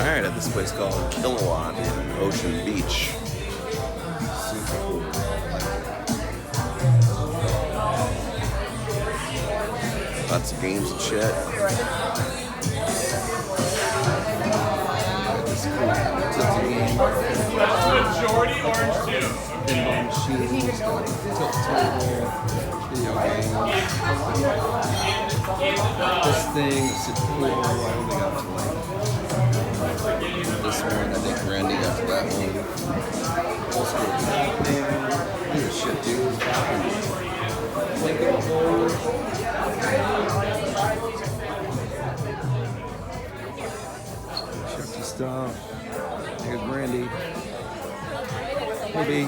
Alright, at this place called Kilowatt in Ocean Beach. Super cool. Lots of games and shit. This cool tilting game. Majority orange juice. Pinball machines, tilt table, video games. This thing, it's cool. I only got to like this one. I think Randy got to that one. Old school Batman. Look at shit, dude. Lincoln Gold. Shifty stuff. Here's Randy. Maybe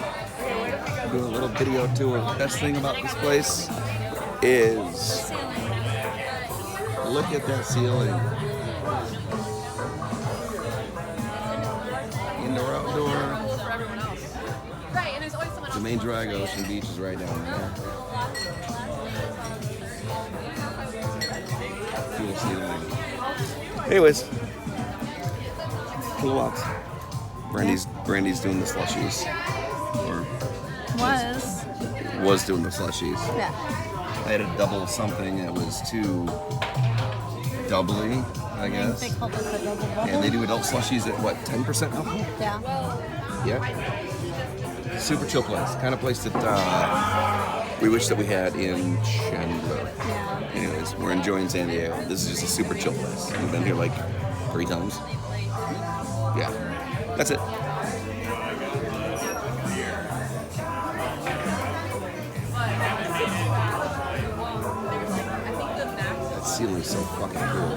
do a little video tour. The best thing about this place is look at that ceiling. Indoor, outdoor. The main drag, Ocean Beach, is right down there. Cool ceiling. Anyways, Kilowatt. Brandy's doing the slushies. Or was doing the slushies. Yeah. I had a double something that was too doubly, I guess. They call it the double bubble. And they do adult slushies at what, 10% alcohol? Yeah. Yeah. Super chill place. Kind of place that we wish that we had in Chandler. Yeah. Anyways, we're enjoying San Diego. This is just a super chill place. We've been here like 3 times. Yeah. That's it. That ceiling's so fucking cool.